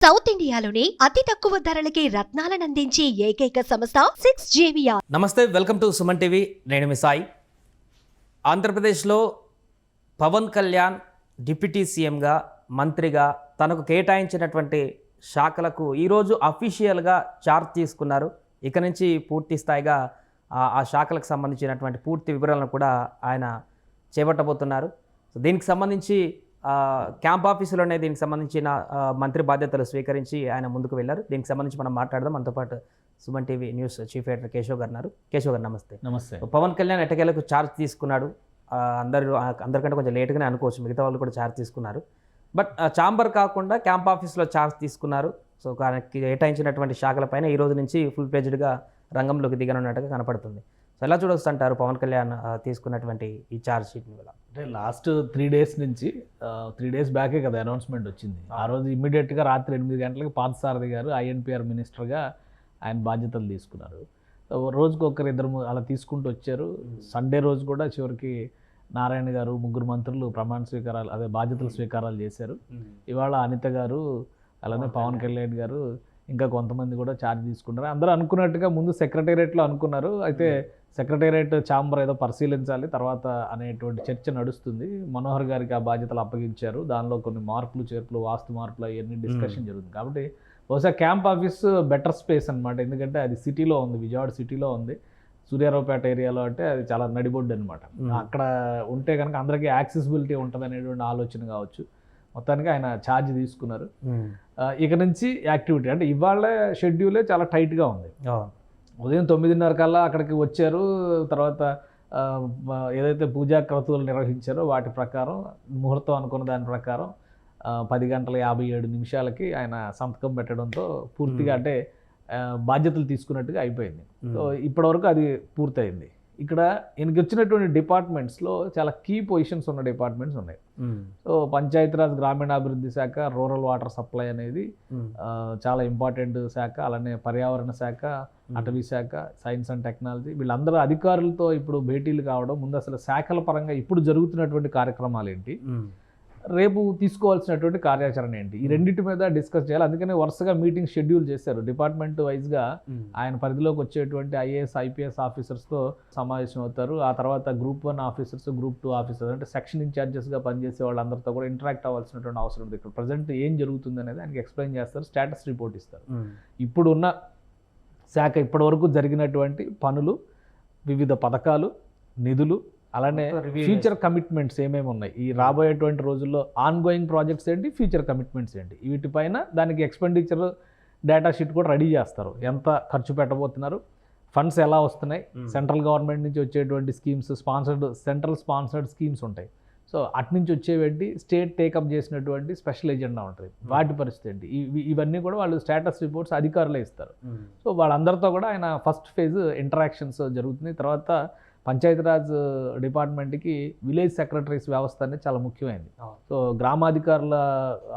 South ఇండియాలోని అతి తక్కువ ధరలకి రత్నాలను అందించే ఏకైక సంస్థ 6JVR. నమస్తే, వెల్కమ్ టు సుమన్ టీవీ. నేను మీ సాయి. ఆంధ్రప్రదేశ్లో పవన్ కళ్యాణ్ డిప్యూటీ సీఎంగా, మంత్రిగా తనకు కేటాయించినటువంటి శాఖలకు ఈరోజు అఫీషియల్గా చార్జ్ తీసుకున్నారు. ఇక నుంచి పూర్తి స్థాయిగా ఆ శాఖలకు సంబంధించినటువంటి పూర్తి వివరాలను కూడా ఆయన చేపట్టబోతున్నారు. సో దీనికి సంబంధించి క్యాంప్ ఆఫీసులోనే దీనికి సంబంధించిన మంత్రి బాధ్యతలు స్వీకరించి ఆయన ముందుకు వెళ్ళారు. దీనికి సంబంధించి మనం మాట్లాడదాం. మనతో పాటు Suman TV news chief editor Keshav గారు ఉన్నారు. కేశవ్ గారు నమస్తే. నమస్తే. పవన్ కళ్యాణ్ ఎట్టకేలకు ఛార్జ్ తీసుకున్నాడు. అందరికంటే కొంచెం లేట్గానే అనుకోవచ్చు, మిగతా వాళ్ళు కూడా ఛార్జ్ తీసుకున్నారు. బట్ ఛాంబర్ కాకుండా క్యాంప్ ఆఫీస్లో ఛార్జ్ తీసుకున్నారు. సో ఆయనకి కేటాయించినటువంటి శాఖలపైన ఈ రోజు నుంచి ఫుల్ ప్లేజ్డ్గా రంగంలోకి దిగనున్నట్టుగా కనపడుతుంది. సో ఎలా చూడొచ్చు అంటారు పవన్ కళ్యాణ్ తీసుకున్నటువంటి ఈ ఛార్జ్ షీట్ని? అంటే లాస్ట్ 3 days నుంచి 3 days బ్యాకే కదా అనౌన్స్మెంట్ వచ్చింది. ఆ రోజు ఇమ్మీడియట్గా రాత్రి 8 గంటలకు పార్థసారథి గారు INPR మినిస్టర్గా ఆయన బాధ్యతలు తీసుకున్నారు. రోజుకు ఒకరిద్దరు అలా తీసుకుంటూ వచ్చారు. సండే రోజు కూడా చివరికి నారాయణ గారు, 3 మంత్రులు ప్రమాణ స్వీకారాలు బాధ్యతల స్వీకారాలు చేశారు. ఇవాళ అనిత గారు, అలానే పవన్ కళ్యాణ్ గారు, ఇంకా కొంతమంది కూడా ఛార్జ్ తీసుకున్నారు. అందరూ అనుకున్నట్టుగా ముందు సెక్రటేరియట్లో అనుకున్నారు. అయితే సెక్రటేరియట్ ఛాంబర్ ఏదో పరిశీలించాలి తర్వాత అనేటువంటి చర్చ నడుస్తుంది. మనోహర్ గారికి ఆ బాధ్యతలు అప్పగించారు. దానిలో కొన్ని మార్పులు, చేర్పులు, వాస్తు మార్పులు అవన్నీ డిస్కషన్ జరుగుతుంది. కాబట్టి బహుశా క్యాంప్ ఆఫీస్ బెటర్ స్పేస్ అనమాట. ఎందుకంటే అది సిటీలో ఉంది, విజయవాడ సిటీలో ఉంది. సూర్యారావుపేట ఏరియాలో అంటే అది చాలా నడిబొడ్డు అనమాట. అక్కడ ఉంటే కనుక అందరికీ యాక్సెసిబిలిటీ ఉంటుంది అనేటువంటి ఆలోచన కావచ్చు. మొత్తానికి ఆయన ఛార్జ్ తీసుకున్నారు. ఇక నుంచి యాక్టివిటీ అంటే ఇవాళ షెడ్యూలే చాలా టైట్గా ఉంది. ఉదయం 9:30 కల్లా అక్కడికి వచ్చారు. తర్వాత ఏదైతే పూజా క్రతువులు నిర్వహించారో వాటి ప్రకారం, ముహూర్తం అనుకున్న దాని ప్రకారం 10:57 ఆయన సంతకం పెట్టడంతో పూర్తిగా అంటే బాధ్యతలు తీసుకున్నట్టుగా అయిపోయింది. సో ఇప్పటివరకు అది పూర్తయింది. ఇక్కడ ఈయనకి వచ్చినటువంటి డిపార్ట్మెంట్స్లో చాలా కీ పొజిషన్స్ ఉన్న డిపార్ట్మెంట్స్ ఉన్నాయి. సో పంచాయతీరాజ్ గ్రామీణాభివృద్ధి శాఖ, రూరల్ వాటర్ సప్లై అనేది చాలా ఇంపార్టెంట్ శాఖ. అలానే పర్యావరణ శాఖ, అటవీ శాఖ, సైన్స్ అండ్ టెక్నాలజీ, వీళ్ళందరూ అధికారులతో ఇప్పుడు భేటీలు కావడం, ముందు అసలు శాఖల పరంగా ఇప్పుడు జరుగుతున్నటువంటి కార్యక్రమాలు ఏంటి, రేపు తీసుకోవాల్సినటువంటి కార్యాచరణ ఏంటి, ఈ రెండింటి మీద డిస్కస్ చేయాలి. అందుకనే వరుసగా మీటింగ్ షెడ్యూల్ చేశారు. డిపార్ట్మెంట్ వైజ్గా ఆయన పరిధిలోకి వచ్చేటువంటి IAS, IPS ఆఫీసర్స్తో సమావేశం అవుతారు. ఆ తర్వాత Group 1 ఆఫీసర్స్, Group 2 ఆఫీసర్స్ అంటే సెక్షన్ ఇన్ఛార్జెస్గా పనిచేసే వాళ్ళందరితో కూడా ఇంటరాక్ట్ అవ్వాల్సినటువంటి అవసరం ఉంది. ఇక్కడ ప్రజెంట్ ఏం జరుగుతుంది అనేది ఆయనకి ఎక్స్ప్లెయిన్ చేస్తారు, స్టేటస్ రిపోర్ట్ ఇస్తారు. ఇప్పుడున్న శాఖ ఇప్పటివరకు జరిగినటువంటి పనులు, వివిధ పథకాలు, నిధులు, అలానే ఫ్యూచర్ కమిట్మెంట్స్ ఏమేమి ఉన్నాయి, ఈ రాబోయేటువంటి రోజుల్లో ఆన్గోయింగ్ ప్రాజెక్ట్స్ ఏంటి, ఫ్యూచర్ కమిట్మెంట్స్ ఏంటి, వీటిపైన దానికి ఎక్స్పెండిచర్ డేటా షీట్ కూడా రెడీ చేస్తారు. ఎంత ఖర్చు పెట్టబోతున్నారు, ఫండ్స్ ఎలా వస్తున్నాయి, సెంట్రల్ గవర్నమెంట్ నుంచి వచ్చేటువంటి స్కీమ్స్, సెంట్రల్ స్పాన్సర్డ్ స్కీమ్స్ ఉంటాయి. సో అటు నుంచి వచ్చేవేంటి, స్టేట్ టేకప్ చేసినటువంటి స్పెషల్ ఎజెండా ఉంటుంది, వాటి పరిస్థితి ఏంటి, ఇవన్నీ కూడా వాళ్ళు స్టేటస్ రిపోర్ట్స్ అధికారులే ఇస్తారు. సో వాళ్ళందరితో కూడా ఆయన ఫస్ట్ ఫేజ్ ఇంటరాక్షన్స్ జరుగుతుంది. తర్వాత పంచాయతీరాజ్ డిపార్ట్మెంట్కి విలేజ్ సెక్రటరీస్ వ్యవస్థ అనేది చాలా ముఖ్యమైనది. సో గ్రామాధికారుల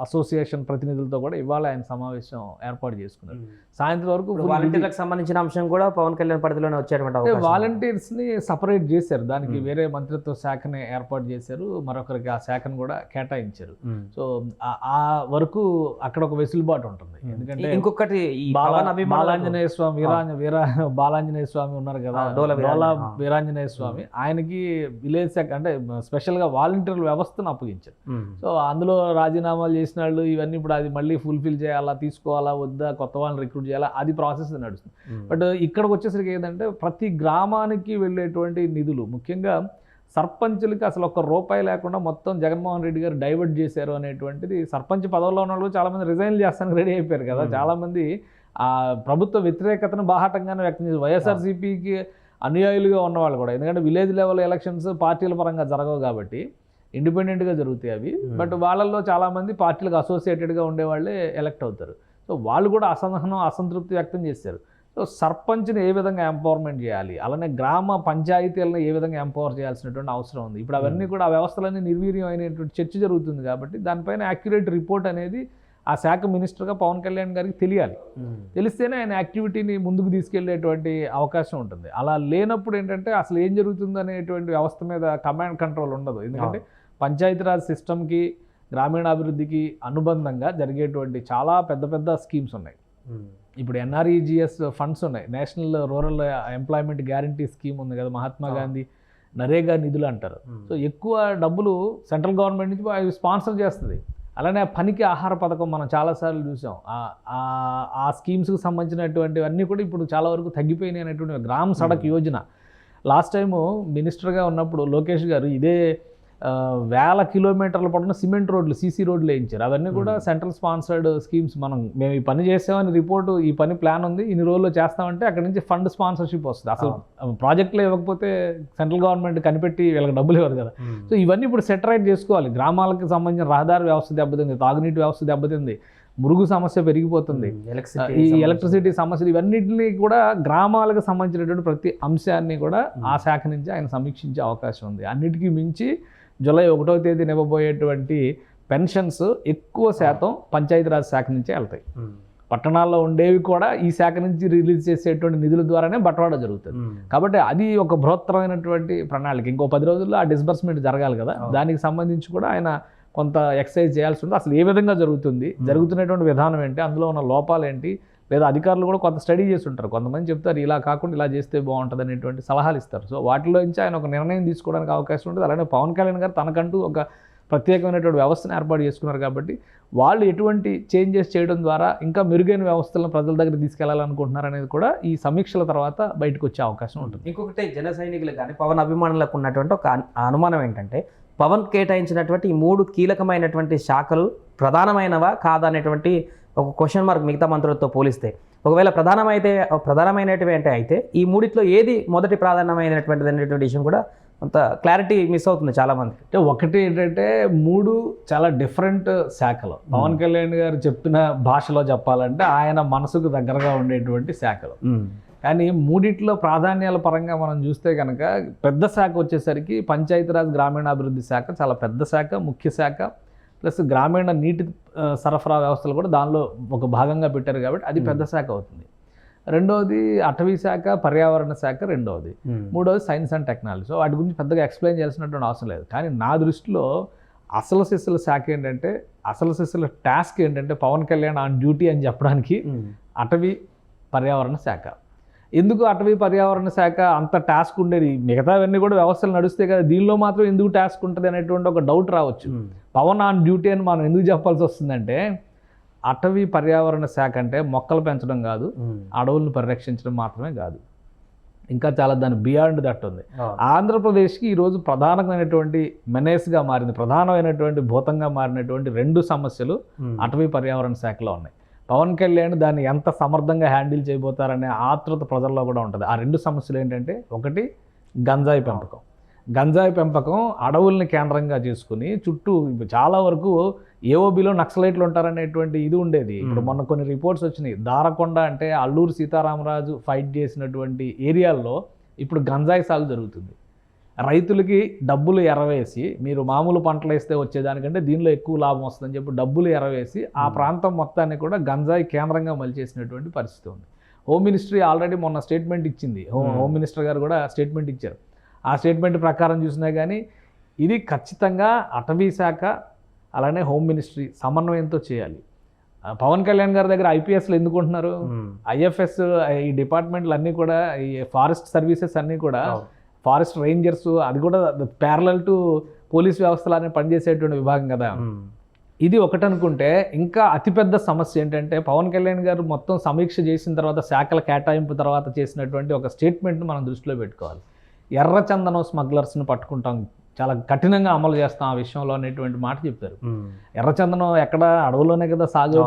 అసోసియేషన్ ప్రతినిధులతో కూడా ఇవాళ ఆయన సమావేశం ఏర్పాటు చేసుకున్నారు. సాయంత్రం వరకు వాలంటీర్లకు సంబంధించిన అంశం కూడా పవన్ కళ్యాణ్ పరిధిలోనే వచ్చేటువంటి వాలంటీర్స్ని సపరేట్ చేశారు. దానికి వేరే మంత్రిత్వ శాఖని ఏర్పాటు చేశారు, మరొకరికి ఆ శాఖను కూడా కేటాయించారు. సో ఆ వరకు అక్కడ ఒక వెసులుబాటు ఉంటుంది. ఎందుకంటే ఇంకొకటి బాలాంజనేయ స్వామి, బాలాంజనేయ స్వామి ఉన్నారు కదా, వీరాంజనేయ స్వామి, ఆయనకి విలేజ్ శాఖ అంటే స్పెషల్గా వాలంటీర్ల వ్యవస్థను అప్పగించారు. సో అందులో రాజీనామాలు చేసిన వాళ్ళు ఇవన్నీ ఇప్పుడు అది మళ్ళీ ఫుల్ఫిల్ చేయాలా, తీసుకోవాలా వద్దా, కొత్త వాళ్ళని రిక్రూట్ చేయాలా, అది ప్రాసెస్ నడుస్తుంది. బట్ ఇక్కడికి వచ్చేసరికి ఏంటంటే ప్రతి గ్రామానికి వెళ్ళేటువంటి నిధులు, ముఖ్యంగా సర్పంచులకి అసలు ₹1 లేకుండా మొత్తం జగన్మోహన్ రెడ్డి గారు డైవర్ట్ చేశారు అనేటువంటిది. సర్పంచ్ పదవుల్లో ఉన్న వాళ్ళు చాలామంది రిజైన్ చేస్తానికి రెడీ అయిపోయారు కదా. చాలామంది ఆ ప్రభుత్వ వ్యతిరేకతను బాహాటంగానే వ్యక్తం చేశారు. వైఎస్ఆర్సీపీకి అనుయాయులుగా ఉన్నవాళ్ళు కూడా, ఎందుకంటే విలేజ్ లెవెల్ ఎలక్షన్స్ పార్టీల పరంగా జరగవు కాబట్టి ఇండిపెండెంట్గా జరుగుతాయి అవి. బట్ వాళ్ళల్లో చాలామంది పార్టీలకు అసోసియేటెడ్గా ఉండేవాళ్ళే ఎలక్ట్ అవుతారు. సో వాళ్ళు కూడా అసహనం, అసంతృప్తి వ్యక్తం చేశారు. సో సర్పంచ్ని ఏ విధంగా ఎంపవర్మెంట్ చేయాలి, అలానే గ్రామ పంచాయతీలను ఏ విధంగా ఎంపవర్ చేయాల్సినటువంటి అవసరం ఉంది. ఇప్పుడు అవన్నీ కూడా ఆ వ్యవస్థలన్నీ నిర్వీర్యం అయినటువంటి చర్చ జరుగుతుంది. కాబట్టి దానిపైన యాక్యురేట్ రిపోర్ట్ అనేది ఆ శాఖ మినిస్టర్గా పవన్ కళ్యాణ్ గారికి తెలియాలి. తెలిస్తేనే ఆయన యాక్టివిటీని ముందుకు తీసుకెళ్లేటువంటి అవకాశం ఉంటుంది. అలా లేనప్పుడు ఏంటంటే అసలు ఏం జరుగుతుంది అనేటువంటి వ్యవస్థ మీద కమాండ్ కంట్రోల్ ఉండదు. ఎందుకంటే పంచాయతీరాజ్ సిస్టమ్కి గ్రామీణాభివృద్ధికి అనుబంధంగా జరిగేటువంటి చాలా పెద్ద పెద్ద స్కీమ్స్ ఉన్నాయి. ఇప్పుడు NREGS ఫండ్స్ ఉన్నాయి, national rural employment guarantee scheme ఉంది కదా, మహాత్మా గాంధీ నరేగా నిధులు అంటారు. సో ఎక్కువ డబ్బులు సెంట్రల్ గవర్నమెంట్ నుంచి అవి స్పాన్సర్ చేస్తుంది. అలానే పనికి ఆహార పథకం మనం చాలాసార్లు చూసాం. ఆ స్కీమ్స్కి సంబంధించినటువంటివన్నీ కూడా ఇప్పుడు చాలా వరకు తగ్గిపోయినాయి అనేటువంటి గ్రామ సడక్ యోజన. లాస్ట్ టైము మినిస్టర్గా ఉన్నప్పుడు లోకేష్ గారు ఇదే వేల కిలోమీటర్ల పొడవున సిమెంట్ రోడ్లు, సీసీ రోడ్లు వేయించారు. అవన్నీ కూడా సెంట్రల్ స్పాన్సర్డ్ స్కీమ్స్. మేము ఈ పని చేసామని రిపోర్టు, ఈ పని ప్లాన్ ఉంది, ఇన్ని రోజుల్లో చేస్తామంటే అక్కడి నుంచి ఫండ్ స్పాన్సర్షిప్ వస్తుంది. అసలు ప్రాజెక్టులు ఇవ్వకపోతే సెంట్రల్ గవర్నమెంట్ కనిపెట్టి వీళ్ళకి డబ్బులు ఇవ్వరు కదా. సో ఇవన్నీ ఇప్పుడు సెటరైట్ చేసుకోవాలి. గ్రామాలకు సంబంధించిన రహదారి వ్యవస్థ దెబ్బతింది, తాగునీటి వ్యవస్థ దెబ్బతింది, మురుగు సమస్య పెరిగిపోతుంది, ఈ ఎలక్ట్రిసిటీ సమస్యలు, ఇవన్నిటిని కూడా గ్రామాలకు సంబంధించినటువంటి ప్రతి అంశాన్ని కూడా ఆ శాఖ నుంచి ఆయన సమీక్షించే అవకాశం ఉంది. అన్నిటికీ మించి జూలై 1వ తేదీన ఇవ్వబోయేటువంటి పెన్షన్స్ ఎక్కువ శాతం పంచాయతీరాజ్ శాఖ నుంచే వెళ్తాయి. పట్టణాల్లో ఉండేవి కూడా ఈ శాఖ నుంచి రిలీజ్ చేసేటువంటి నిధుల ద్వారానే బట్వాడా జరుగుతుంది. కాబట్టి అది ఒక బృహత్తరమైనటువంటి ప్రణాళిక. ఇంకో 10 రోజుల్లో ఆ డిస్బర్స్మెంట్ జరగాలి కదా, దానికి సంబంధించి కూడా ఆయన కొంత ఎక్సర్సైజ్ చేయాల్సి ఉంది. అసలు ఏ విధంగా జరుగుతుంది, జరుగుతున్నటువంటి విధానం ఏంటి, అందులో ఉన్న లోపాలు ఏంటి, లేదా అధికారులు కూడా కొంత స్టడీ చేసి ఉంటారు. కొంతమంది చెప్తారు ఇలా కాకుండా ఇలా చేస్తే బాగుంటుంది అనేటువంటి సలహాలు ఇస్తారు. సో వాటిలో నుంచి ఆయన ఒక నిర్ణయం తీసుకోవడానికి అవకాశం ఉంటుంది. అలానే పవన్ కళ్యాణ్ గారు తనకంటూ ఒక ప్రత్యేకమైనటువంటి వ్యవస్థను ఏర్పాటు చేసుకున్నారు. కాబట్టి వాళ్ళు ఎటువంటి చేంజెస్ చేయడం ద్వారా ఇంకా మెరుగైన వ్యవస్థలను ప్రజల దగ్గర తీసుకెళ్లాలనుకుంటున్నారు అనేది కూడా ఈ సమీక్షల తర్వాత బయటకు వచ్చే అవకాశం ఉంటుంది. ఇంకొకటి జన సైనికులు కానీ పవన్ అభిమానులకు ఉన్నటువంటి ఒక అనుమానం ఏంటంటే, పవన్ కేటాయించినటువంటి ఈ 3 కీలకమైనటువంటి శాఖలు ప్రధానమైనవా కాదా అనేటువంటి ఒక క్వశ్చన్ మార్క్ మిగతా మంత్రులతో పోలిస్తే. ఒకవేళ ప్రధానమైనవి అంటే అయితే ఈ మూడిట్లో ఏది మొదటి ప్రాధాన్యమైనటువంటిది అనేటువంటి విషయం కూడా కొంత క్లారిటీ మిస్ అవుతుంది చాలామంది. అంటే ఒకటి ఏంటంటే 3 చాలా డిఫరెంట్ శాఖలు. పవన్ కళ్యాణ్ గారు చెప్పిన భాషలో చెప్పాలంటే ఆయన మనసుకు దగ్గరగా ఉండేటువంటి శాఖలు. కానీ మూడిట్లో ప్రాధాన్యాల పరంగా మనం చూస్తే కనుక పెద్ద శాఖ వచ్చేసరికి పంచాయతీరాజ్ గ్రామీణాభివృద్ధి శాఖ చాలా పెద్ద శాఖ, ముఖ్య శాఖ. ప్లస్ గ్రామీణ నీటి సరఫరా వ్యవస్థలు కూడా దానిలో ఒక భాగంగా పెట్టారు కాబట్టి అది పెద్ద శాఖ అవుతుంది. రెండవది అటవీ శాఖ, పర్యావరణ శాఖ రెండవది. మూడవది సైన్స్ అండ్ టెక్నాలజీ. సో వాటి గురించి పెద్దగా ఎక్స్ప్లెయిన్ చేయాల్సినటువంటి అవసరం లేదు. కానీ నా దృష్టిలో అసలు సిస్సుల శాఖ ఏంటంటే, అసలు సిస్సుల టాస్క్ ఏంటంటే పవన్ కళ్యాణ్ ఆన్ డ్యూటీ అని చెప్పడానికి అటవీ పర్యావరణ శాఖ. ఎందుకు అటవీ పర్యావరణ శాఖ అంత టాస్క్ ఉండేది, మిగతావన్నీ కూడా వ్యవస్థలు నడుస్తే కదా, దీనిలో మాత్రం ఎందుకు టాస్క్ ఉంటుంది అనేటువంటి ఒక డౌట్ రావచ్చు. పవన్ ఆన్ డ్యూటీ అని మనం ఎందుకు చెప్పాల్సి వస్తుందంటే, అటవీ పర్యావరణ శాఖ అంటే మొక్కలు పెంచడం కాదు, అడవులను పరిరక్షించడం మాత్రమే కాదు, ఇంకా చాలా దాని బియాండ్ దట్ ఉంది. ఆంధ్రప్రదేశ్కి ఈరోజు ప్రధానమైనటువంటి మెనేస్గా మారింది, ప్రధానమైనటువంటి భూతంగా మారినటువంటి 2 సమస్యలు అటవీ పర్యావరణ శాఖలో ఉన్నాయి. పవన్ కళ్యాణ్ దాన్ని ఎంత సమర్థంగా హ్యాండిల్ చేయబోతారనే ఆతృత ప్రజల్లో కూడా ఉంటుంది. ఆ 2 సమస్యలు ఏంటంటే, ఒకటి గంజాయి పెంపకం. గంజాయి పెంపకం అడవుల్ని కేంద్రంగా చేసుకుని చుట్టూ చాలా వరకు ఏఓబిలో నక్సలైట్లు ఉంటారనేటువంటి ఇది ఉండేది. ఇప్పుడు మొన్న కొన్ని రిపోర్ట్స్ వచ్చినాయి, దారకొండ అంటే అల్లూరు సీతారామరాజు ఫైట్ చేసినటువంటి ఏరియాల్లో ఇప్పుడు గంజాయి సాగు జరుగుతుంది. రైతులకి డబ్బులు ఎరవేసి, మీరు మామూలు పంటలు వేస్తే వచ్చేదానికంటే దీనిలో ఎక్కువ లాభం వస్తుందని చెప్పి డబ్బులు ఎరవేసి ఆ ప్రాంతం మొత్తాన్ని కూడా గంజాయి కేంద్రంగా మలిచేసినటువంటి పరిస్థితి ఉంది. హోమ్ మినిస్ట్రీ ఆల్రెడీ మొన్న స్టేట్మెంట్ ఇచ్చింది. హోమ్ మినిస్టర్ గారు కూడా స్టేట్మెంట్ ఇచ్చారు. ఆ స్టేట్మెంట్ ప్రకారం చూసినా కానీ ఇది ఖచ్చితంగా అటవీ శాఖ అలానే హోమ్ మినిస్ట్రీ సమన్వయంతో చేయాలి. పవన్ కళ్యాణ్ గారి దగ్గర ఐపీఎస్లు ఎందుకు ఉంటున్నారు, ఐఎఫ్ఎస్ ఈ డిపార్ట్మెంట్లు అన్నీ కూడా, ఈ ఫారెస్ట్ సర్వీసెస్ అన్నీ కూడా, ఫారెస్ట్ రేంజర్స్, అది కూడా ప్యారలల్ టు పోలీస్ వ్యవస్థలానే పనిచేసేటువంటి విభాగం కదా. ఇది ఒకటి అనుకుంటే, ఇంకా అతిపెద్ద సమస్య ఏంటంటే పవన్ కళ్యాణ్ గారు మొత్తం సమీక్ష చేసిన తర్వాత శాఖల కేటాయింపు తర్వాత చేసినటువంటి ఒక స్టేట్మెంట్ను మనం దృష్టిలో పెట్టుకోవాలి. ఎర్రచందనం స్మగ్లర్స్ని పట్టుకుంటాం, చాలా కఠినంగా అమలు చేస్తాం ఆ విషయంలో అనేటువంటి మాట చెప్పారు. ఎర్రచందనం ఎక్కడ అడవులోనే కదా సాగు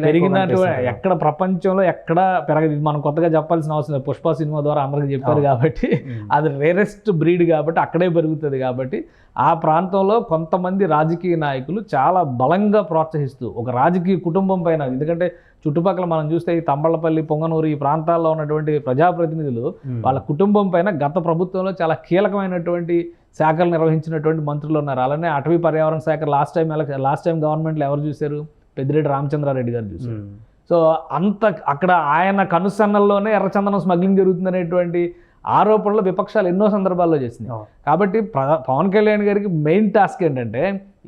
పెరిగినట్టు, ఎక్కడ ప్రపంచంలో ఎక్కడ పెరగదు. మనం కొత్తగా చెప్పాల్సిన అవసరం లేదు, పుష్ప సినిమా ద్వారా అందరికి చెప్పారు కాబట్టి. అది రేరెస్ట్ బ్రీడ్ కాబట్టి అక్కడే పెరుగుతుంది. కాబట్టి ఆ ప్రాంతంలో కొంతమంది రాజకీయ నాయకులు చాలా బలంగా ప్రోత్సహిస్తూ ఒక రాజకీయ కుటుంబం పైన, ఎందుకంటే చుట్టుపక్కల మనం చూస్తే ఈ తంబళ్ళపల్లి, పొంగనూరు ఈ ప్రాంతాల్లో ఉన్నటువంటి ప్రజాప్రతినిధులు వాళ్ళ కుటుంబం పైన గత ప్రభుత్వంలో చాలా కీలకమైనటువంటి శాఖలు నిర్వహించినటువంటి మంత్రులు ఉన్నారు. అలానే అటవీ పర్యావరణ శాఖ లాస్ట్ టైం గవర్నమెంట్లో ఎవరు చూశారు, పెద్దిరెడ్డి రామచంద్రారెడ్డి గారు చూశారు. సో అంత అక్కడ ఆయన కనుసన్నల్లోనే ఎర్రచందనం స్మగ్లింగ్ జరుగుతుందనేటువంటి ఆరోపణలు విపక్షాలు ఎన్నో సందర్భాల్లో చేసింది. కాబట్టి పవన్ కళ్యాణ్ గారికి మెయిన్ టాస్క్ ఏంటంటే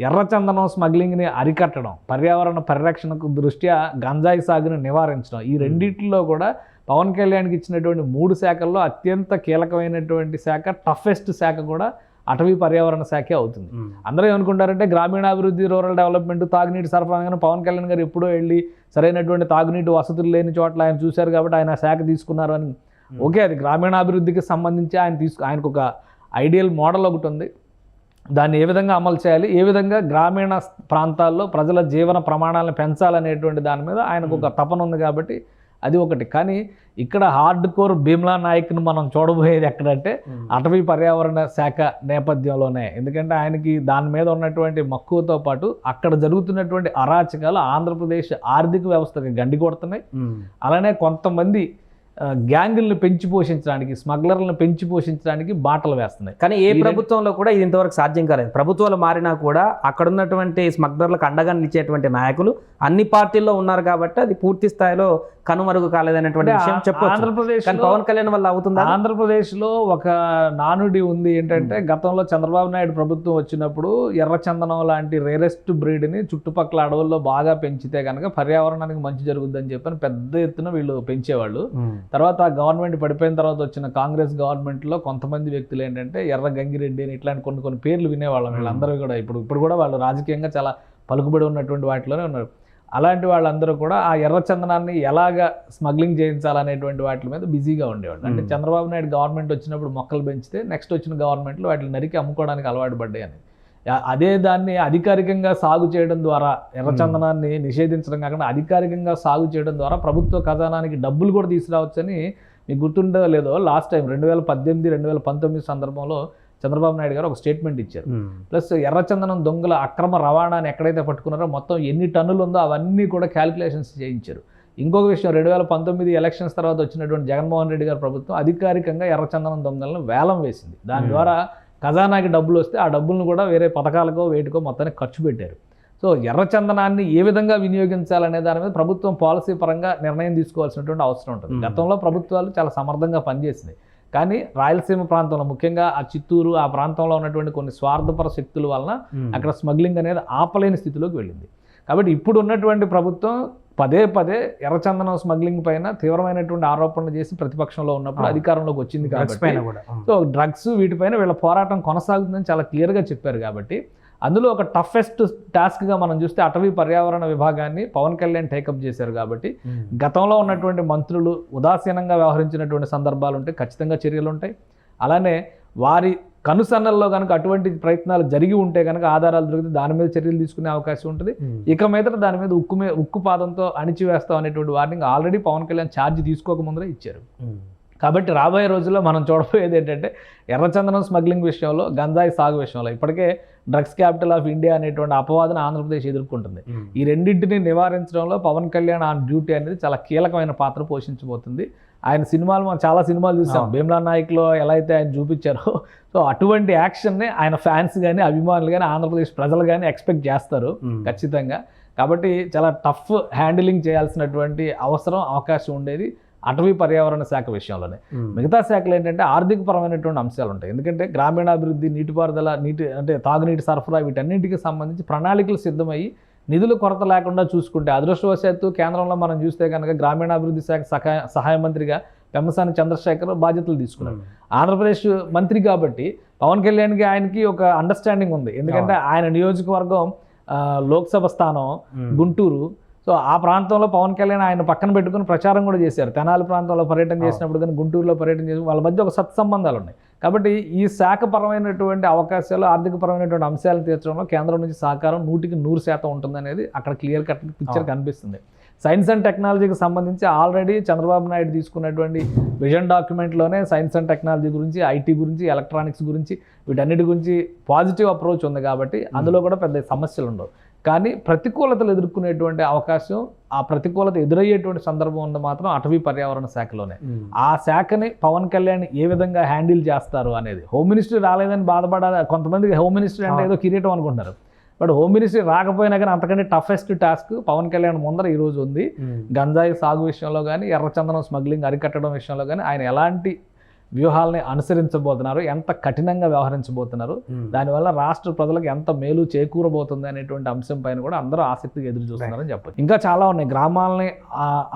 ఎర్రచందనం స్మగ్లింగ్ని అరికట్టడం, పర్యావరణ పరిరక్షణకు దృష్ట్యా గంజాయి సాగుని నివారించడం. ఈ రెండింటిలో కూడా పవన్ కళ్యాణ్కి ఇచ్చినటువంటి 3 శాఖల్లో అత్యంత కీలకమైనటువంటి శాఖ, టఫెస్ట్ శాఖ కూడా అటవీ పర్యావరణ శాఖే అవుతుంది. అందరూ ఏమనుకుంటారంటే గ్రామీణాభివృద్ధి, రూరల్ డెవలప్మెంట్, తాగునీటి సరఫరా కానీ పవన్ కళ్యాణ్ గారు ఎప్పుడో వెళ్ళి సరైనటువంటి తాగునీటి వసతులు లేని చోట్ల ఆయన చూశారు కాబట్టి ఆయన శాఖ తీసుకున్నారు అని. ఓకే, అది గ్రామీణాభివృద్ధికి సంబంధించి ఆయనకు ఒక ఐడియల్ మోడల్ ఒకటి ఉంది. దాన్ని ఏ విధంగా అమలు చేయాలి, ఏ విధంగా గ్రామీణ ప్రాంతాల్లో ప్రజల జీవన ప్రమాణాలను పెంచాలనేటువంటి దాని మీద ఆయనకు ఒక తపన ఉంది కాబట్టి అది ఒకటి. కానీ ఇక్కడ హార్డ్ కోర్ భీమ్లా నాయక్ను మనం చూడబోయేది ఎక్కడంటే అటవీ పర్యావరణ శాఖ నేపథ్యంలోనే. ఎందుకంటే ఆయనకి దాని మీద ఉన్నటువంటి మక్కువతో పాటు అక్కడ జరుగుతున్నటువంటి అరాచకాలు ఆంధ్రప్రదేశ్ ఆర్థిక వ్యవస్థకి గండి కొడుతున్నాయి. అలానే కొంతమంది గ్యాంగుల్ని పెంచి పోషించడానికి, స్మగ్లర్లను పెంచి పోషించడానికి బాటలు వేస్తున్నాయి. కానీ ఏ ప్రభుత్వంలో కూడా ఇది ఇంతవరకు సాధ్యం కాలేదు. ప్రభుత్వాలు మారినా కూడా అక్కడ ఉన్నటువంటి స్మగ్లర్లకు అండగా నిలిచేటువంటి నాయకులు అన్ని పార్టీల్లో ఉన్నారు కాబట్టి అది పూర్తి స్థాయిలో కనుమరుగు కాలేదనేటువంటి విషయం చెప్పొచ్చు. ఆంధ్రప్రదేశ్ పవన్ కళ్యాణ్ వల్ల అవుతుందా? ఆంధ్రప్రదేశ్లో ఒక నానుడి ఉంది ఏంటంటే, గతంలో చంద్రబాబు నాయుడు ప్రభుత్వం వచ్చినప్పుడు ఎర్రచందనం లాంటి రేరెస్ట్ బ్రీడ్ని చుట్టుపక్కల అడవుల్లో బాగా పెంచితే కనుక పర్యావరణానికి మంచి జరుగుద్దని చెప్పని పెద్ద ఎత్తున వీళ్ళు పెంచేవాళ్ళు. తర్వాత ఆ గవర్నమెంట్ పడిపోయిన తర్వాత వచ్చిన కాంగ్రెస్ గవర్నమెంట్లో కొంతమంది వ్యక్తులు ఏంటంటే ఎర్ర గంగిరెడ్డి అని ఇట్లాంటి కొన్ని పేర్లు వినేవాళ్ళం. వీళ్ళందరూ కూడా ఇప్పుడు కూడా వాళ్ళు రాజకీయంగా చాలా పలుకుబడి ఉన్నటువంటి వాటిలోనే ఉన్నారు. అలాంటి వాళ్ళందరూ కూడా ఆ ఎర్రచందనాన్ని ఎలాగ స్మగ్లింగ్ చేయించాలనేటువంటి వాటి మీద బిజీగా ఉండేవాళ్ళు. అంటే చంద్రబాబు నాయుడు గవర్నమెంట్ వచ్చినప్పుడు మొక్కలు పెంచితే నెక్స్ట్ వచ్చిన గవర్నమెంట్లో వాటిని నరికి అమ్ముకోవడానికి అలవాటు పడ్డాయి అని. అదే దాన్ని అధికారికంగా సాగు చేయడం ద్వారా, ఎర్రచందనాన్ని నిషేధించడం కాకుండా అధికారికంగా సాగు చేయడం ద్వారా ప్రభుత్వ ఖజానానికి డబ్బులు కూడా తీసుకురావచ్చని మీకు గుర్తుండదో లేదో లాస్ట్ టైం 2018, 2019 సందర్భంలో చంద్రబాబు నాయుడు గారు ఒక స్టేట్మెంట్ ఇచ్చారు. ప్లస్ ఎర్రచందనం దొంగల అక్రమ రవాణాని ఎక్కడైతే పట్టుకున్నారో మొత్తం ఎన్ని టన్నులు ఉందో అవన్నీ కూడా క్యాలిక్యులేషన్స్ చేయించారు. ఇంకొక విషయం, 2019 ఎలక్షన్స్ తర్వాత వచ్చినటువంటి జగన్మోహన్ రెడ్డి గారి ప్రభుత్వం అధికారికంగా ఎర్రచందనం దొంగలను వేలం వేసింది. దాని ద్వారా ఖజానాకి డబ్బులు వస్తే ఆ డబ్బులను కూడా వేరే పథకాలకో వేటికో మొత్తానికి ఖర్చు పెట్టారు. సో ఎర్రచందనాన్ని ఏ విధంగా వినియోగించాలనే దాని మీద ప్రభుత్వం పాలసీ పరంగా నిర్ణయం తీసుకోవాల్సినటువంటి అవసరం ఉంటుంది. గతంలో ప్రభుత్వాలు చాలా సమర్థంగా పనిచేసినాయి. కానీ రాయలసీమ ప్రాంతంలో, ముఖ్యంగా ఆ చిత్తూరు ఆ ప్రాంతంలో ఉన్నటువంటి కొన్ని స్వార్థపర శక్తుల వలన అక్కడ స్మగ్లింగ్ అనేది ఆపలేని స్థితిలోకి వెళ్ళింది. కాబట్టి ఇప్పుడు ఉన్నటువంటి ప్రభుత్వం పదే ఎర్రచందనం స్మగ్లింగ్ పైన తీవ్రమైనటువంటి ఆరోపణలు చేసి ప్రతిపక్షంలో ఉన్నప్పుడు అధికారంలోకి వచ్చింది కాబట్టి, సో డ్రగ్స్ వీటిపైన వీళ్ళ పోరాటం కొనసాగుతుందని చాలా క్లియర్గా చెప్పారు. కాబట్టి అందులో ఒక టఫెస్ట్ టాస్క్గా మనం చూస్తే అటవీ పర్యావరణ విభాగాన్ని పవన్ కళ్యాణ్ టేకప్ చేశారు. కాబట్టి గతంలో ఉన్నటువంటి మంత్రులు ఉదాసీనంగా వ్యవహరించినటువంటి సందర్భాలు ఉంటే ఖచ్చితంగా చర్యలు ఉంటాయి. అలానే వారి కనుసన్నల్లో కనుక అటువంటి ప్రయత్నాలు జరిగి ఉంటే కనుక ఆధారాలు దొరికితే దాని మీద చర్యలు తీసుకునే అవకాశం ఉంటుంది. ఇక మీద దాని మీద ఉక్కు పాదంతో అణిచివేస్తాం అనేటువంటి warning already Pawan Kalyan charge తీసుకోకముందరే ఇచ్చారు. కాబట్టి రాబోయే రోజుల్లో మనం చూడబోయేది ఏంటంటే ఎర్రచందనం స్మగ్లింగ్ విషయంలో, గంజాయి సాగు విషయంలో ఇప్పటికే డ్రగ్స్ క్యాపిటల్ ఆఫ్ ఇండియా అనేటువంటి అపవాదన ఆంధ్రప్రదేశ్ ఎదుర్కొంటుంది. ఈ రెండింటిని నివారించడంలో పవన్ కళ్యాణ్ ఆన్ డ్యూటీ అనేది చాలా కీలకమైన పాత్ర పోషించబోతుంది. ఆయన సినిమాలు మనం చాలా సినిమాలు చూసాం, భీమ్లా నాయక్లో ఎలా అయితే ఆయన చూపించారో, సో అటువంటి యాక్షన్ని ఆయన ఫ్యాన్స్ కానీ అభిమానులు కానీ ఆంధ్రప్రదేశ్ ప్రజలు కానీ ఎక్స్పెక్ట్ చేస్తారు ఖచ్చితంగా. కాబట్టి చాలా టఫ్ హ్యాండిలింగ్ చేయాల్సినటువంటి అవకాశం ఉండేది అటవీ పర్యావరణ శాఖ విషయంలోనే. మిగతా శాఖలు ఏంటంటే ఆర్థికపరమైనటువంటి అంశాలు ఉంటాయి. ఎందుకంటే గ్రామీణాభివృద్ధి, నీటిపారుదల, అంటే తాగునీటి సరఫరా వీటన్నింటికి సంబంధించి ప్రణాళికలు సిద్ధమయ్యి నిధుల కొరత లేకుండా చూసుకుంటే, అదృష్టవశాత్తు కేంద్రంలో మనం చూస్తే కనుక గ్రామీణాభివృద్ధి శాఖ సహాయ మంత్రిగా పెమ్మసాని చంద్రశేఖర్ బాధ్యతలు తీసుకున్నారు. ఆంధ్రప్రదేశ్ మంత్రి కాబట్టి పవన్ కళ్యాణ్కి ఆయనకి ఒక అండర్స్టాండింగ్ ఉంది. ఎందుకంటే ఆయన నియోజకవర్గం లోక్సభ స్థానం గుంటూరు. సో ఆ ప్రాంతంలో పవన్ కళ్యాణ్ ఆయన పక్కన పెట్టుకుని ప్రచారం కూడా చేశారు. తెనాలి ప్రాంతంలో పర్యటన చేసినప్పుడు కానీ, గుంటూరులో పర్యటన చేసి వాళ్ళ మధ్య ఒక సత్సంబంధాలు ఉన్నాయి. కాబట్టి ఈ శాఖపరమైనటువంటి అవకాశాలు, ఆర్థికపరమైనటువంటి అంశాలను తీర్చడంలో కేంద్రం నుంచి సహకారం 100% ఉంటుందనేది అక్కడ క్లియర్ కట్ పిక్చర్ కనిపిస్తుంది. సైన్స్ అండ్ టెక్నాలజీకి సంబంధించి ఆల్రెడీ చంద్రబాబు నాయుడు తీసుకున్నటువంటి విజన్ డాక్యుమెంట్లోనే సైన్స్ అండ్ టెక్నాలజీ గురించి, ఐటీ గురించి, ఎలక్ట్రానిక్స్ గురించి వీటన్నిటి గురించి పాజిటివ్ అప్రోచ్ ఉంది. కాబట్టి అందులో కూడా పెద్ద సమస్యలు ఉండవు. కానీ ప్రతికూలతలు ఎదుర్కొనేటువంటి అవకాశం, ఆ ప్రతికూలత ఎదురయ్యేటువంటి సందర్భం ఉంది మాత్రం అటవీ పర్యావరణ శాఖలోనే. ఆ శాఖని పవన్ కళ్యాణ్ ఏ విధంగా హ్యాండిల్ చేస్తారు అనేది. హోమ్ మినిస్టర్ రాలేదని బాధపడాలి. కొంతమంది హోమ్ మినిస్టర్ అంటే ఏదో కిరీటం అనుకుంటారు. బట్ హోమ్ మినిస్టర్ రాకపోయినా కానీ అంతకంటే టఫెస్ట్ టాస్క్ పవన్ కళ్యాణ్ ముందర ఈరోజు ఉంది. గంజాయి సాగు విషయంలో కానీ, ఎర్రచందనం స్మగ్లింగ్ అరికట్టడం విషయంలో కానీ ఆయన ఎలాంటి వ్యూహాలని అనుసరించబోతున్నారు, ఎంత కఠినంగా వ్యవహరించబోతున్నారు, దానివల్ల రాష్ట్ర ప్రజలకు ఎంత మేలు చేకూరబోతుంది అనేటువంటి అంశం పైన కూడా అందరూ ఆసక్తిగా ఎదురు చూస్తున్నారని చెప్పచ్చు. ఇంకా చాలా ఉన్నాయి. గ్రామాలని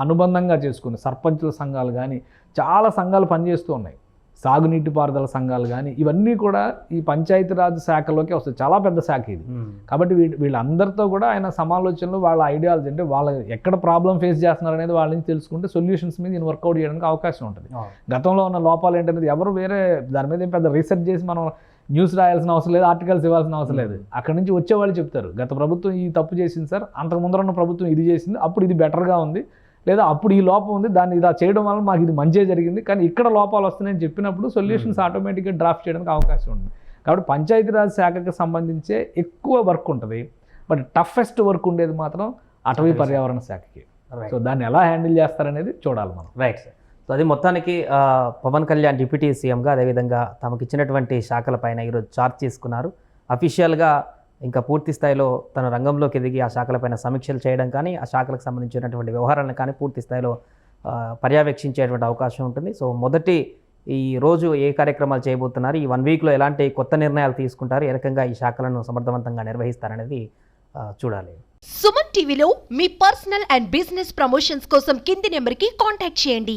అనుబంధంగా చేసుకుని సర్పంచుల సంఘాలు కానీ చాలా సంఘాలు పనిచేస్తూ ఉన్నాయి. సాగునీటి పారుదల సంఘాలు కానీ ఇవన్నీ కూడా ఈ పంచాయతీరాజ్ శాఖలోకి వస్తాయి. చాలా పెద్ద శాఖ ఇది. కాబట్టి వీళ్ళందరితో కూడా ఆయన సమాలోచనలు, వాళ్ళ ఐడియాలజీ అంటే వాళ్ళ ఎక్కడ ప్రాబ్లం ఫేస్ చేస్తున్నారు అనేది వాళ్ళ నుంచి తెలుసుకుంటే సొల్యూషన్స్ మీద ఈయన వర్కౌట్ చేయడానికి అవకాశం ఉంటుంది. గతంలో ఉన్న లోపాలు ఏంటనేది ఎవరు వేరే దాని మీద పెద్ద రీసెర్చ్ చేసి మనం న్యూస్ రాయాల్సిన అవసరం లేదు, ఆర్టికల్స్ ఇవ్వాల్సిన అవసరం లేదు. అక్కడి నుంచి వచ్చేవాళ్ళు చెప్తారు, గత ప్రభుత్వం ఈ తప్పు చేసింది సార్, అంతకు ముందర ఉన్న ప్రభుత్వం ఇది చేసింది, అప్పుడు ఇది బెటర్గా ఉంది, లేదా అప్పుడు ఈ లోపం ఉంది, దాన్ని ఇలా చేయడం వల్ల మాకు ఇది మంచిగా జరిగింది, కానీ ఇక్కడ లోపాలు వస్తున్నాయని చెప్పినప్పుడు సొల్యూషన్స్ ఆటోమేటిక్గా డ్రాఫ్ట్ చేయడానికి అవకాశం ఉంది. కాబట్టి పంచాయతీరాజ్ శాఖకు సంబంధించే ఎక్కువ వర్క్ ఉంటుంది. బట్ టఫెస్ట్ వర్క్ ఉండేది మాత్రం అటవీ పర్యావరణ శాఖకి. సో దాన్ని ఎలా హ్యాండిల్ చేస్తారనేది చూడాలి మనం. Right sir. సో అది మొత్తానికి పవన్ కళ్యాణ్ డిప్యూటీ సీఎంగా అదేవిధంగా తమకు ఇచ్చినటువంటి శాఖలపైన ఈరోజు చార్జ్ తీసుకున్నారు. అఫీషియల్గా ఇంకా పూర్తి స్థాయిలో తన రంగంలోకి ఎదిగి ఆ శాఖలపైన సమీక్షలు చేయడం కానీ, ఆ శాఖలకు సంబంధించినటువంటి వ్యవహారాలను కానీ పూర్తి స్థాయిలో పర్యవేక్షించేటువంటి అవకాశం ఉంటుంది. సో మొదటి ఈ రోజు ఏ కార్యక్రమాలు చేయబోతున్నారు, ఈ 1 వీక్లో ఎలాంటి కొత్త నిర్ణయాలు తీసుకుంటారు, ఏ రకంగా ఈ శాఖలను సమర్థవంతంగా నిర్వహిస్తారనేది చూడాలి. సుమన్ టీవీలో మీ పర్సనల్ అండ్ బిజినెస్ ప్రమోషన్స్ కోసం కింది నెంబర్కి కాంటాక్ట్ చేయండి.